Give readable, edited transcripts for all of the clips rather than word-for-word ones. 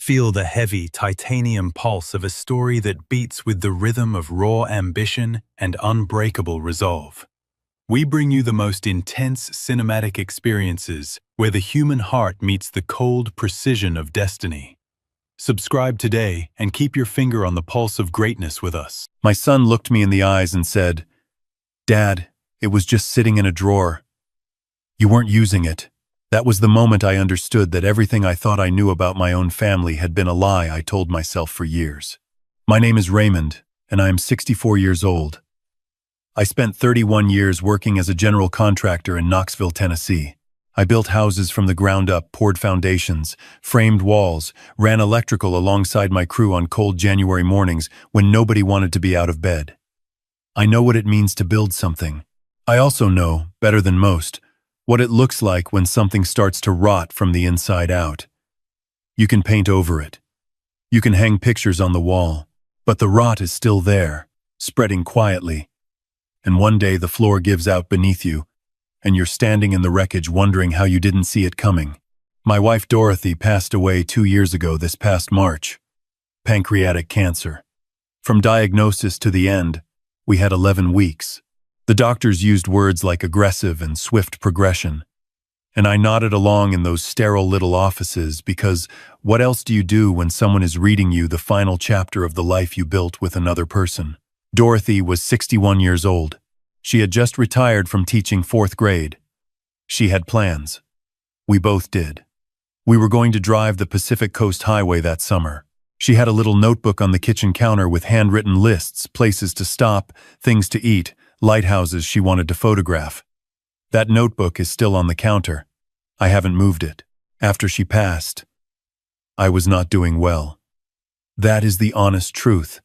Feel the heavy titanium pulse of a story that beats with the rhythm of raw ambition and unbreakable resolve. We bring you the most intense cinematic experiences where the human heart meets the cold precision of destiny. Subscribe today and keep your finger on the pulse of greatness with us. My son looked me in the eyes and said, "Dad, it was just sitting in a drawer. You weren't using it." That was the moment I understood that everything I thought I knew about my own family had been a lie I told myself for years. My name is Raymond, and I am 64 years old. I spent 31 years working as a general contractor in Knoxville, Tennessee. I built houses from the ground up, poured foundations, framed walls, ran electrical alongside my crew on cold January mornings when nobody wanted to be out of bed. I know what it means to build something. I also know, better than most, what it looks like when something starts to rot from the inside out. You can paint over it. You can hang pictures on the wall, but the rot is still there, spreading quietly. And one day the floor gives out beneath you, and you're standing in the wreckage wondering how you didn't see it coming. My wife Dorothy passed away 2 years ago this past March. Pancreatic cancer. From diagnosis to the end, we had 11 weeks. The doctors used words like aggressive and swift progression. And I nodded along in those sterile little offices because what else do you do when someone is reading you the final chapter of the life you built with another person? Dorothy was 61 years old. She had just retired from teaching 4th grade. She had plans. We both did. We were going to drive the Pacific Coast Highway that summer. She had a little notebook on the kitchen counter with handwritten lists, places to stop, things to eat, lighthouses she wanted to photograph. That notebook is still on the counter. I haven't moved it. After she passed, I was not doing well. That is the honest truth,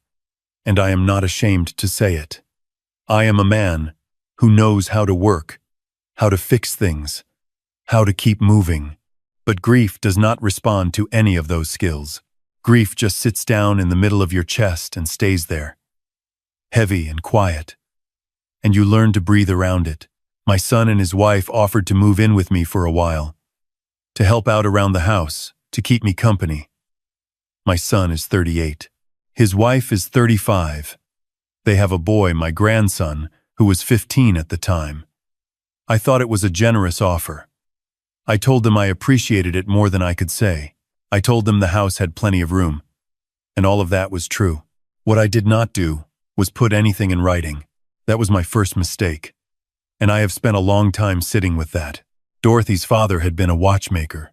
and I am not ashamed to say it. I am a man who knows how to work, how to fix things, how to keep moving. But grief does not respond to any of those skills. Grief just sits down in the middle of your chest and stays there, heavy and quiet. And you learn to breathe around it. My son and his wife offered to move in with me for a while, to help out around the house, to keep me company. My son is 38. His wife is 35. They have a boy, my grandson, who was 15 at the time. I thought it was a generous offer. I told them I appreciated it more than I could say. I told them the house had plenty of room. And all of that was true. What I did not do was put anything in writing. That was my first mistake, and I have spent a long time sitting with that. Dorothy's father had been a watchmaker.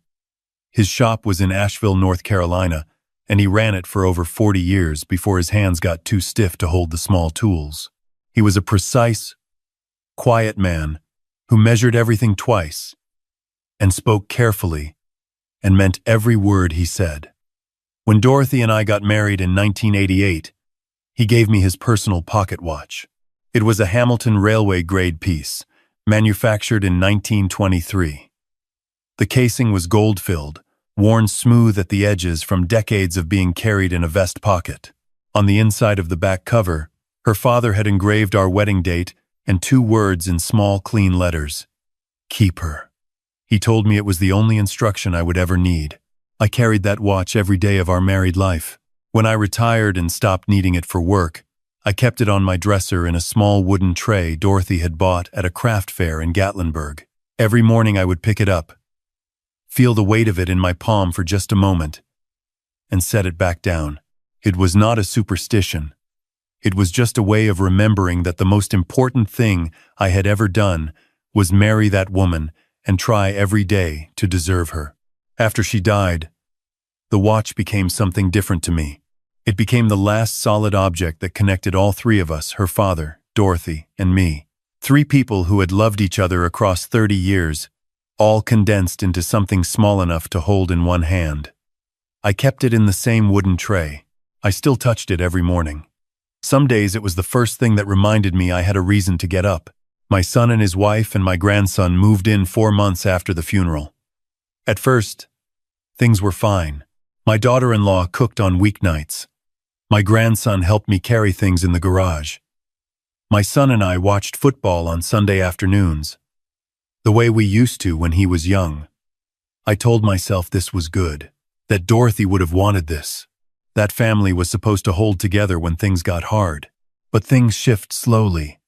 His shop was in Asheville, North Carolina, and he ran it for over 40 years before his hands got too stiff to hold the small tools. He was a precise, quiet man who measured everything twice and spoke carefully and meant every word he said. When Dorothy and I got married in 1988, he gave me his personal pocket watch. It was a Hamilton Railway grade piece, manufactured in 1923. The casing was gold-filled, worn smooth at the edges from decades of being carried in a vest pocket. On the inside of the back cover, her father had engraved our wedding date and 2 words in small, clean letters: "Keep her." He told me it was the only instruction I would ever need. I carried that watch every day of our married life. When I retired and stopped needing it for work, I kept it on my dresser in a small wooden tray Dorothy had bought at a craft fair in Gatlinburg. Every morning I would pick it up, feel the weight of it in my palm for just a moment, and set it back down. It was not a superstition. It was just a way of remembering that the most important thing I had ever done was marry that woman and try every day to deserve her. After she died, the watch became something different to me. It became the last solid object that connected all 3 of us, her father, Dorothy, and me. 3 people who had loved each other across 30 years, all condensed into something small enough to hold in one hand. I kept it in the same wooden tray. I still touched it every morning. Some days it was the first thing that reminded me I had a reason to get up. My son and his wife and my grandson moved in 4 months after the funeral. At first, things were fine. My daughter-in-law cooked on weeknights. My grandson helped me carry things in the garage. My son and I watched football on Sunday afternoons, the way we used to when he was young. I told myself this was good. that Dorothy would have wanted this. That family was supposed to hold together when things got hard. But things shift slowly,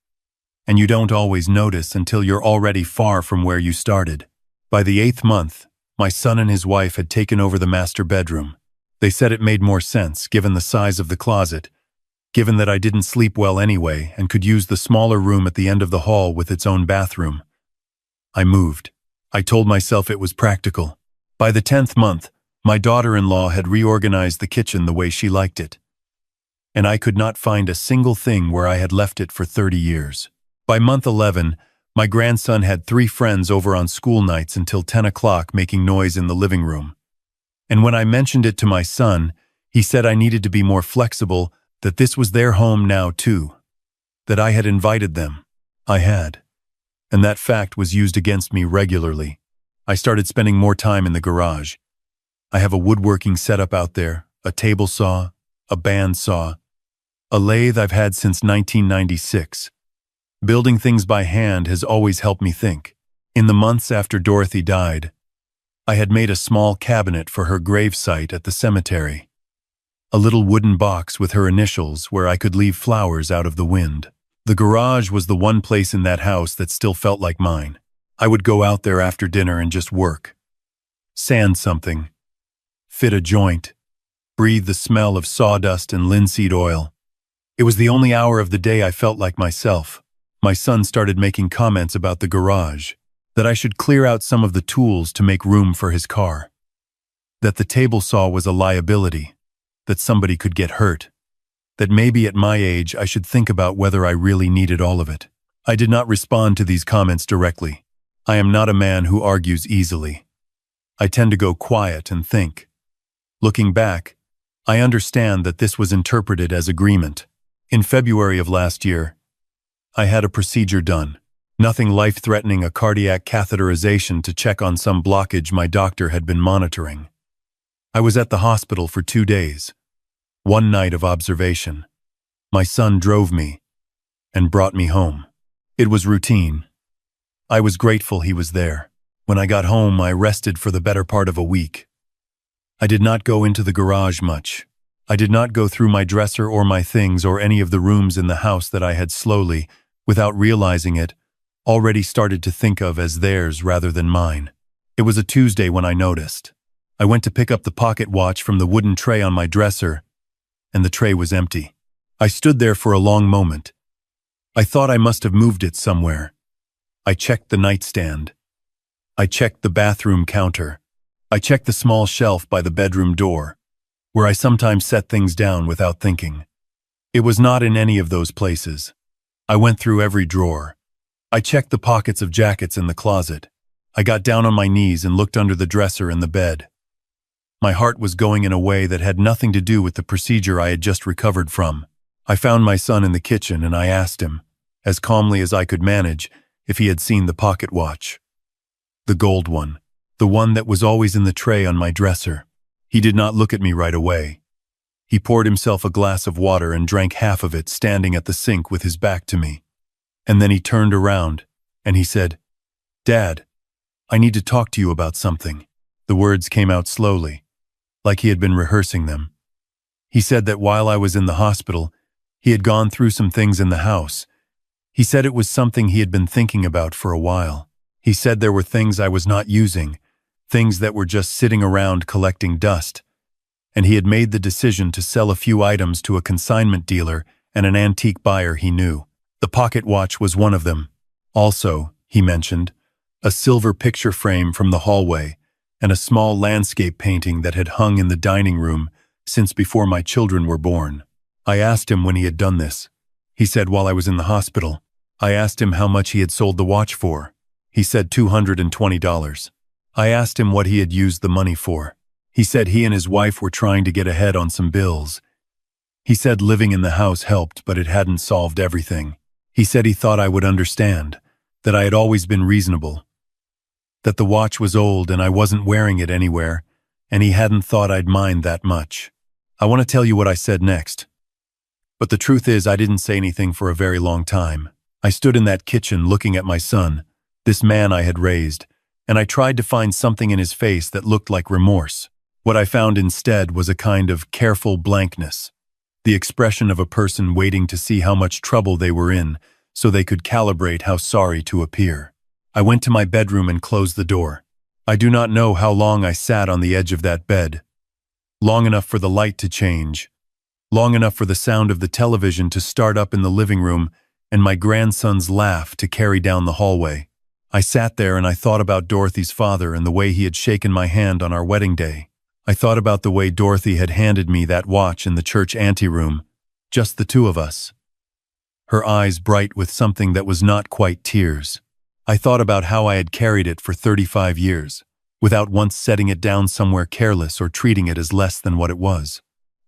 and you don't always notice until you're already far from where you started. By the 8th month, my son and his wife had taken over the master bedroom. They said it made more sense, given the size of the closet, given that I didn't sleep well anyway and could use the smaller room at the end of the hall with its own bathroom. I moved. I told myself it was practical. By the 10th month, my daughter-in-law had reorganized the kitchen the way she liked it, and I could not find a single thing where I had left it for 30 years. By month 11, my grandson had 3 friends over on school nights until 10 o'clock making noise in the living room. And when I mentioned it to my son, he said I needed to be more flexible, that this was their home now too, that I had invited them. I had. And that fact was used against me regularly. I started spending more time in the garage. I have a woodworking setup out there, a table saw, a bandsaw, a lathe I've had since 1996. Building things by hand has always helped me think. In the months after Dorothy died, I had made a small cabinet for her gravesite at the cemetery. A little wooden box with her initials where I could leave flowers out of the wind. The garage was the one place in that house that still felt like mine. I would go out there after dinner and just work. Sand something. Fit a joint. Breathe the smell of sawdust and linseed oil. It was the only hour of the day I felt like myself. My son started making comments about the garage, that I should clear out some of the tools to make room for his car, that the table saw was a liability, that somebody could get hurt, that maybe at my age I should think about whether I really needed all of it. I did not respond to these comments directly. I am not a man who argues easily. I tend to go quiet and think. Looking back, I understand that this was interpreted as agreement. In February of last year, I had a procedure done. Nothing life-threatening, a cardiac catheterization to check on some blockage my doctor had been monitoring. I was at the hospital for 2 days. One night of observation. My son drove me and brought me home. It was routine. I was grateful he was there. When I got home, I rested for the better part of a week. I did not go into the garage much. I did not go through my dresser or my things or any of the rooms in the house that I had slowly, without realizing it, already started to think of as theirs rather than mine. It was a Tuesday when I noticed. I went to pick up the pocket watch from the wooden tray on my dresser, and the tray was empty. I stood there for a long moment. I thought I must have moved it somewhere. I checked the nightstand. I checked the bathroom counter. I checked the small shelf by the bedroom door, where I sometimes set things down without thinking. It was not in any of those places. I went through every drawer. I checked the pockets of jackets in the closet. I got down on my knees and looked under the dresser and the bed. My heart was going in a way that had nothing to do with the procedure I had just recovered from. I found my son in the kitchen and I asked him, as calmly as I could manage, if he had seen the pocket watch. The gold one. The one that was always in the tray on my dresser. He did not look at me right away. He poured himself a glass of water and drank half of it standing at the sink with his back to me. And then he turned around, and he said, "Dad, I need to talk to you about something." The words came out slowly, like he had been rehearsing them. He said that while I was in the hospital, he had gone through some things in the house. He said it was something he had been thinking about for a while. He said there were things I was not using, things that were just sitting around collecting dust, and he had made the decision to sell a few items to a consignment dealer and an antique buyer he knew. The pocket watch was one of them. Also, he mentioned, a silver picture frame from the hallway and a small landscape painting that had hung in the dining room since before my children were born. I asked him when he had done this. He said while I was in the hospital. I asked him how much he had sold the watch for. He said $220. I asked him what he had used the money for. He said he and his wife were trying to get ahead on some bills. He said living in the house helped, but it hadn't solved everything. He said he thought I would understand, that I had always been reasonable, that the watch was old and I wasn't wearing it anywhere, and he hadn't thought I'd mind that much. I want to tell you what I said next. But the truth is I didn't say anything for a very long time. I stood in that kitchen looking at my son, this man I had raised, and I tried to find something in his face that looked like remorse. What I found instead was a kind of careful blankness, the expression of a person waiting to see how much trouble they were in so they could calibrate how sorry to appear. I went to my bedroom and closed the door. I do not know how long I sat on the edge of that bed. Long enough for the light to change. Long enough for the sound of the television to start up in the living room and my grandson's laugh to carry down the hallway. I sat there and I thought about Dorothy's father and the way he had shaken my hand on our wedding day. I thought about the way Dorothy had handed me that watch in the church anteroom, just the two of us. Her eyes bright with something that was not quite tears. I thought about how I had carried it for 35 years, without once setting it down somewhere careless or treating it as less than what it was.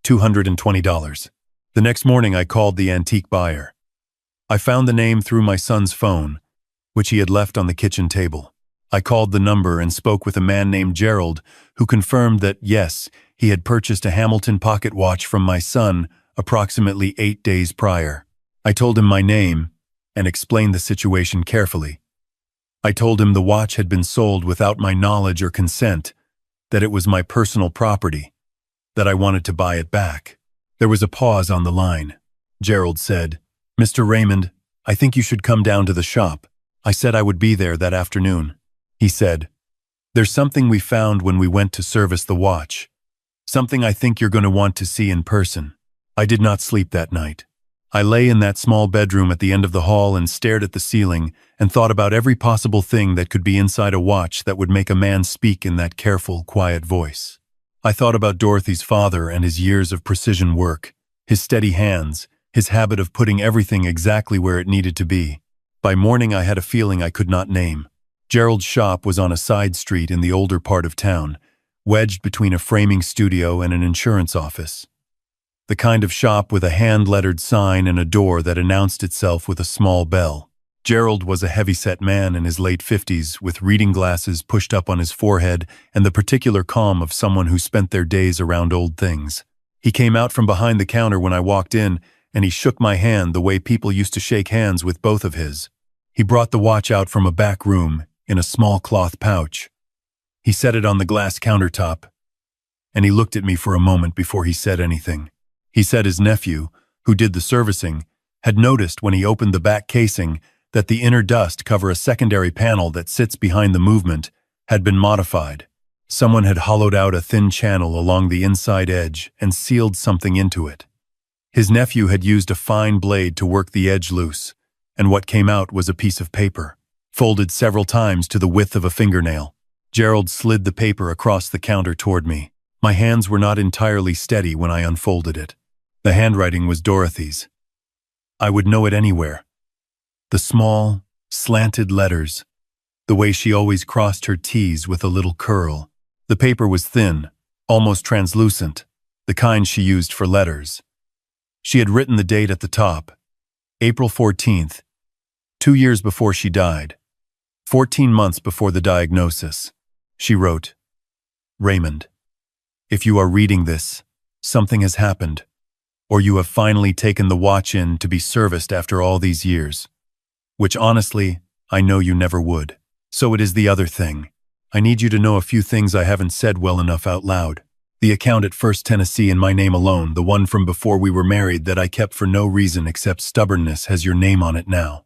$220. The next morning I called the antique buyer. I found the name through my son's phone, which he had left on the kitchen table. I called the number and spoke with a man named Gerald, who confirmed that, yes, he had purchased a Hamilton pocket watch from my son approximately 8 days prior. I told him my name and explained the situation carefully. I told him the watch had been sold without my knowledge or consent, that it was my personal property, that I wanted to buy it back. There was a pause on the line. Gerald said, "Mr. Raymond, I think you should come down to the shop." I said I would be there that afternoon. He said, "There's something we found when we went to service the watch. Something I think you're going to want to see in person." I did not sleep that night. I lay in that small bedroom at the end of the hall and stared at the ceiling and thought about every possible thing that could be inside a watch that would make a man speak in that careful, quiet voice. I thought about Dorothy's father and his years of precision work, his steady hands, his habit of putting everything exactly where it needed to be. By morning I had a feeling I could not name. Gerald's shop was on a side street in the older part of town, wedged between a framing studio and an insurance office. The kind of shop with a hand-lettered sign and a door that announced itself with a small bell. Gerald was a heavy-set man in his late 50s, with reading glasses pushed up on his forehead and the particular calm of someone who spent their days around old things. He came out from behind the counter when I walked in, and he shook my hand the way people used to shake hands with both of his. He brought the watch out from a back room in a small cloth pouch. He set it on the glass countertop, and he looked at me for a moment before he said anything. He said his nephew, who did the servicing, had noticed when he opened the back casing that the inner dust cover a secondary panel that sits behind the movement had been modified. Someone had hollowed out a thin channel along the inside edge and sealed something into it. His nephew had used a fine blade to work the edge loose, and what came out was a piece of paper, folded several times to the width of a fingernail. Gerald slid the paper across the counter toward me. My hands were not entirely steady when I unfolded it. The handwriting was Dorothy's. I would know it anywhere. The small, slanted letters, the way she always crossed her T's with a little curl. The paper was thin, almost translucent, the kind she used for letters. She had written the date at the top, April 14th, 2 years before she died, 14 months before the diagnosis. She wrote, "Raymond, if you are reading this, something has happened, or you have finally taken the watch in to be serviced after all these years, which honestly, I know you never would. So it is the other thing. I need you to know a few things I haven't said well enough out loud. The account at First Tennessee in my name alone, the one from before we were married that I kept for no reason except stubbornness, has your name on it now.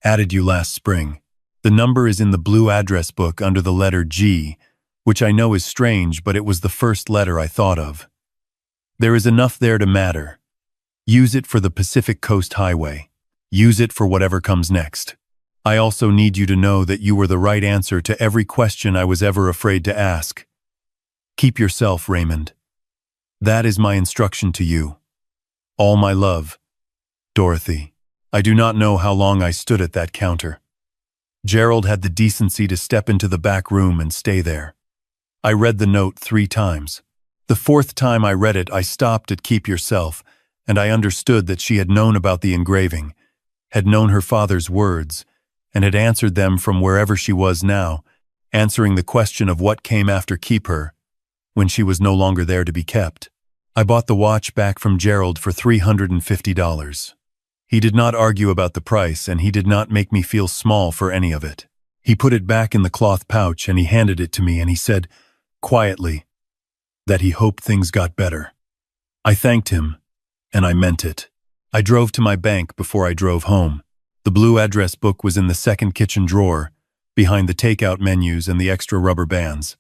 Added you last spring. The number is in the blue address book under the letter G, which I know is strange, but it was the first letter I thought of. There is enough there to matter. Use it for the Pacific Coast Highway. Use it for whatever comes next. I also need you to know that you were the right answer to every question I was ever afraid to ask. Keep yourself, Raymond. That is my instruction to you. All my love, Dorothy." I do not know how long I stood at that counter. Gerald had the decency to step into the back room and stay there. I read the note 3 times. The 4th time I read it, I stopped at "Keep yourself," and I understood that she had known about the engraving, had known her father's words, and had answered them from wherever she was now, answering the question of what came after "keep her," when she was no longer there to be kept. I bought the watch back from Gerald for $350. He did not argue about the price, and he did not make me feel small for any of it. He put it back in the cloth pouch and he handed it to me and he said, quietly, that he hoped things got better. I thanked him, and I meant it. I drove to my bank before I drove home. The blue address book was in the second kitchen drawer, behind the takeout menus and the extra rubber bands.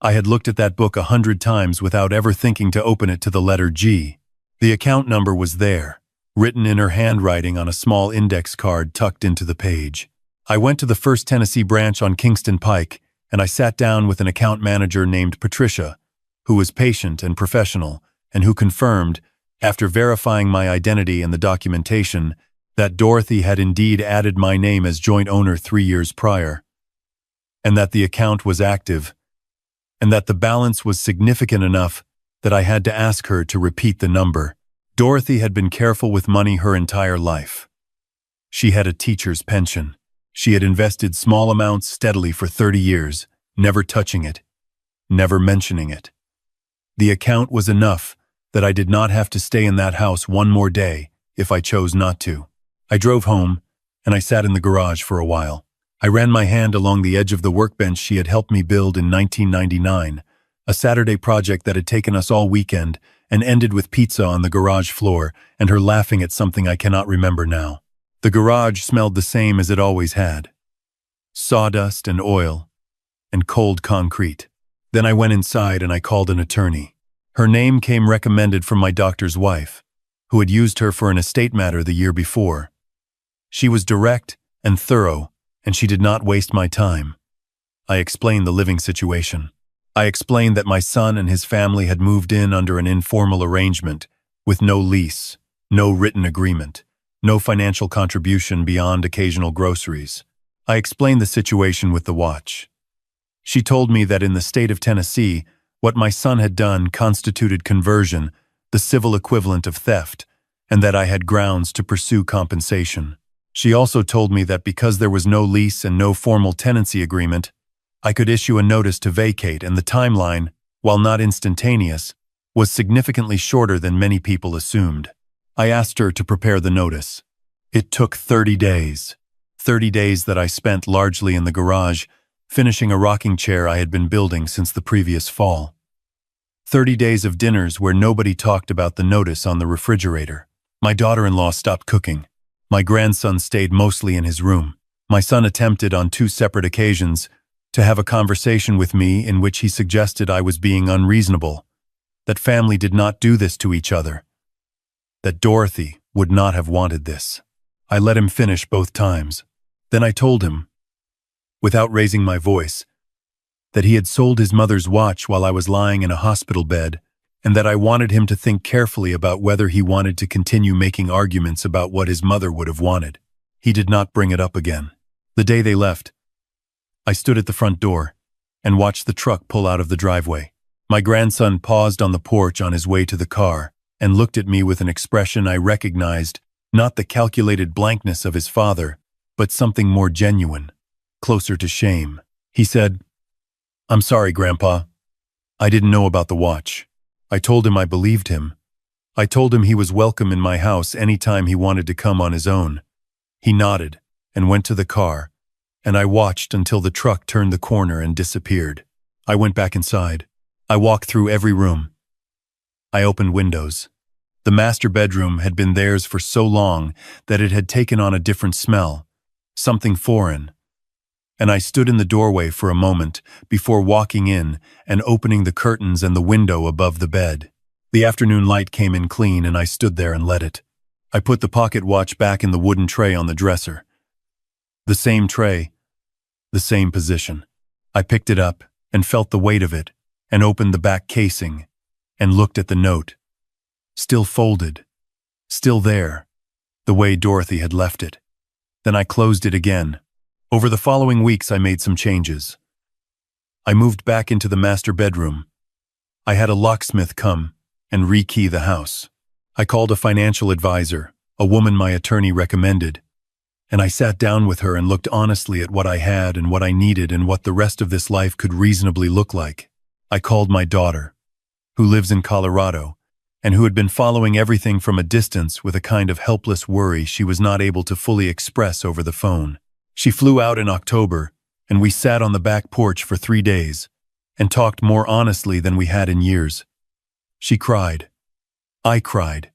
I had looked at that book 100 times without ever thinking to open it to the letter G. The account number was there, written in her handwriting on a small index card tucked into the page. I went to the First Tennessee branch on Kingston Pike, and I sat down with an account manager named Patricia, who was patient and professional, and who confirmed, after verifying my identity and the documentation, that Dorothy had indeed added my name as joint owner 3 years prior, and that the account was active, and that the balance was significant enough that I had to ask her to repeat the number. Dorothy had been careful with money her entire life. She had a teacher's pension. She had invested small amounts steadily for 30 years, never touching it, never mentioning it. The account was enough that I did not have to stay in that house one more day if I chose not to. I drove home, and I sat in the garage for a while. I ran my hand along the edge of the workbench she had helped me build in 1999, a Saturday project that had taken us all weekend and ended with pizza on the garage floor and her laughing at something I cannot remember now. The garage smelled the same as it always had. Sawdust and oil and cold concrete. Then I went inside and I called an attorney. Her name came recommended from my doctor's wife, who had used her for an estate matter the year before. She was direct and thorough, and she did not waste my time. I explained the living situation. I explained that my son and his family had moved in under an informal arrangement, with no lease, no written agreement, no financial contribution beyond occasional groceries. I explained the situation with the watch. She told me that in the state of Tennessee, what my son had done constituted conversion, the civil equivalent of theft, and that I had grounds to pursue compensation. She also told me that because there was no lease and no formal tenancy agreement, I could issue a notice to vacate, and the timeline, while not instantaneous, was significantly shorter than many people assumed. I asked her to prepare the notice. It took 30 days. 30 days that I spent largely in the garage, finishing a rocking chair I had been building since the previous fall. 30 days of dinners where nobody talked about the notice on the refrigerator. My daughter-in-law stopped cooking. My grandson stayed mostly in his room. My son attempted on 2 separate occasions to have a conversation with me in which he suggested I was being unreasonable, that family did not do this to each other, that Dorothy would not have wanted this. I let him finish both times. Then I told him, without raising my voice, that he had sold his mother's watch while I was lying in a hospital bed, and that I wanted him to think carefully about whether he wanted to continue making arguments about what his mother would have wanted. He did not bring it up again. The day they left, I stood at the front door and watched the truck pull out of the driveway. My grandson paused on the porch on his way to the car and looked at me with an expression I recognized, not the calculated blankness of his father, but something more genuine, closer to shame. He said, "I'm sorry, Grandpa. I didn't know about the watch." I told him I believed him. I told him he was welcome in my house any time he wanted to come on his own. He nodded and went to the car, and I watched until the truck turned the corner and disappeared. I went back inside. I walked through every room. I opened windows. The master bedroom had been theirs for so long that it had taken on a different smell, something foreign. And I stood in the doorway for a moment before walking in and opening the curtains and the window above the bed. The afternoon light came in clean, and I stood there and let it. I put the pocket watch back in the wooden tray on the dresser. The same tray, the same position. I picked it up and felt the weight of it and opened the back casing and looked at the note. Still folded, still there, the way Dorothy had left it. Then I closed it again. Over the following weeks, I made some changes. I moved back into the master bedroom. I had a locksmith come and rekey the house. I called a financial advisor, a woman my attorney recommended, and I sat down with her and looked honestly at what I had and what I needed and what the rest of this life could reasonably look like. I called my daughter, who lives in Colorado, and who had been following everything from a distance with a kind of helpless worry she was not able to fully express over the phone. She flew out in October, and we sat on the back porch for 3 days, and talked more honestly than we had in years. She cried. I cried.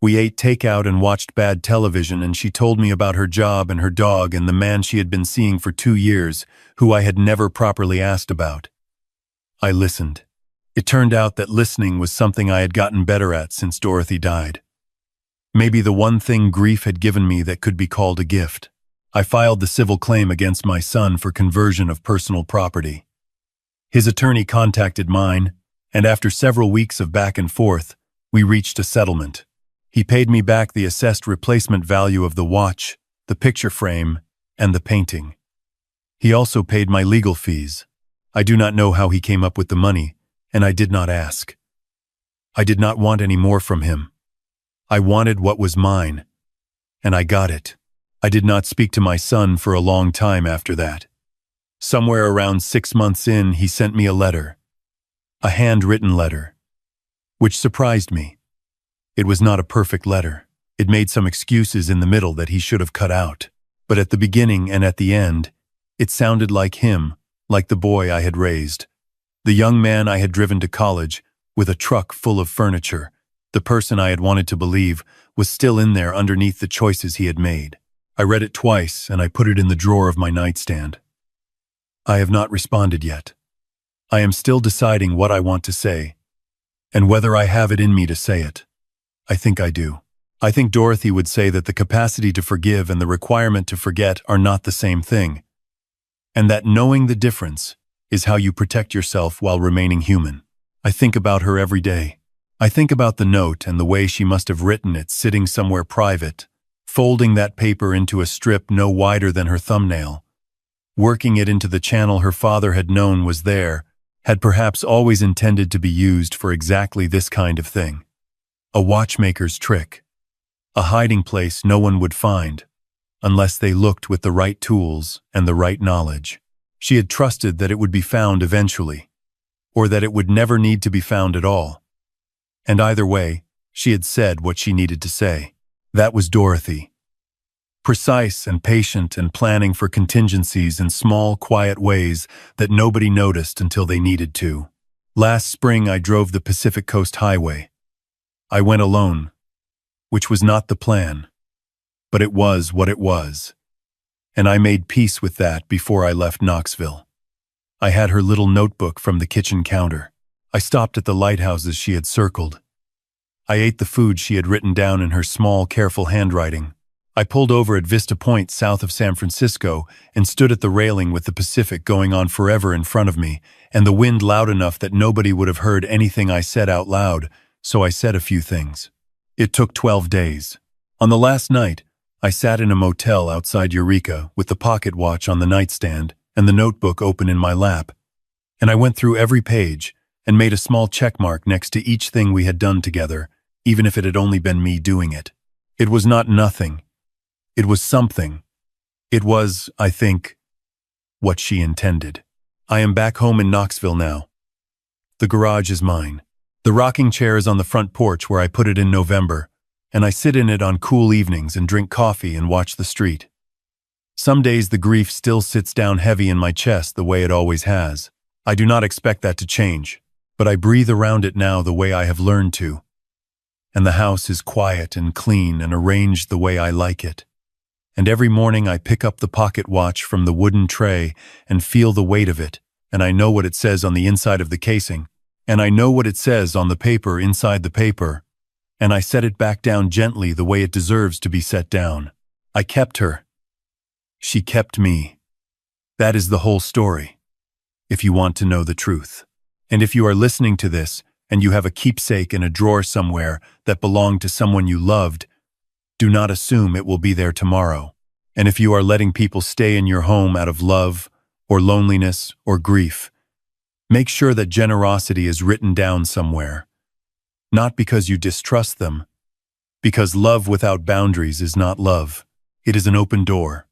We ate takeout and watched bad television, and she told me about her job and her dog and the man she had been seeing for 2 years, who I had never properly asked about. I listened. It turned out that listening was something I had gotten better at since Dorothy died. Maybe the one thing grief had given me that could be called a gift. I filed the civil claim against my son for conversion of personal property. His attorney contacted mine, and after several weeks of back and forth, we reached a settlement. He paid me back the assessed replacement value of the watch, the picture frame, and the painting. He also paid my legal fees. I do not know how he came up with the money, and I did not ask. I did not want any more from him. I wanted what was mine, and I got it. I did not speak to my son for a long time after that. Somewhere around 6 months in, he sent me a letter. A handwritten letter, which surprised me. It was not a perfect letter. It made some excuses in the middle that he should have cut out. But at the beginning and at the end, it sounded like him, like the boy I had raised. The young man I had driven to college, with a truck full of furniture. The person I had wanted to believe was still in there underneath the choices he had made. I read it twice, and I put it in the drawer of my nightstand. I have not responded yet. I am still deciding what I want to say, and whether I have it in me to say it. I think I do. I think Dorothy would say that the capacity to forgive and the requirement to forget are not the same thing, and that knowing the difference is how you protect yourself while remaining human. I think about her every day. I think about the note and the way she must have written it sitting somewhere private, folding that paper into a strip no wider than her thumbnail, working it into the channel her father had known was there, had perhaps always intended to be used for exactly this kind of thing. A watchmaker's trick. A hiding place no one would find, unless they looked with the right tools and the right knowledge. She had trusted that it would be found eventually, or that it would never need to be found at all. And either way, she had said what she needed to say. That was Dorothy. Precise and patient and planning for contingencies in small, quiet ways that nobody noticed until they needed to. Last spring I drove the Pacific Coast Highway. I went alone, which was not the plan, but it was what it was, and I made peace with that before I left Knoxville. I had her little notebook from the kitchen counter. I stopped at the lighthouses she had circled. I ate the food she had written down in her small, careful handwriting. I pulled over at Vista Point south of San Francisco and stood at the railing with the Pacific going on forever in front of me, and the wind loud enough that nobody would have heard anything I said out loud, so I said a few things. It took 12 days. On the last night, I sat in a motel outside Eureka with the pocket watch on the nightstand and the notebook open in my lap, and I went through every page and made a small check mark next to each thing we had done together, even if it had only been me doing it. It was not nothing. It was something. It was, I think, what she intended. I am back home in Knoxville now. The garage is mine. The rocking chair is on the front porch where I put it in November, and I sit in it on cool evenings and drink coffee and watch the street. Some days the grief still sits down heavy in my chest the way it always has. I do not expect that to change, but I breathe around it now the way I have learned to. And the house is quiet and clean and arranged the way I like it. And every morning I pick up the pocket watch from the wooden tray and feel the weight of it, and I know what it says on the inside of the casing, and I know what it says on the paper inside the paper, and I set it back down gently the way it deserves to be set down. I kept her. She kept me. That is the whole story, if you want to know the truth. And if you are listening to this, and you have a keepsake in a drawer somewhere that belonged to someone you loved, do not assume it will be there tomorrow. And if you are letting people stay in your home out of love, or loneliness, or grief, make sure that generosity is written down somewhere. Not because you distrust them, because love without boundaries is not love. It is an open door.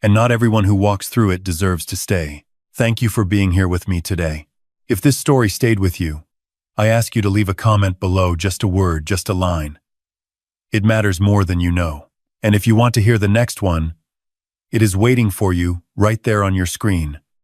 And not everyone who walks through it deserves to stay. Thank you for being here with me today. If this story stayed with you, I ask you to leave a comment below, just a word, just a line. It matters more than you know. And if you want to hear the next one, it is waiting for you right there on your screen.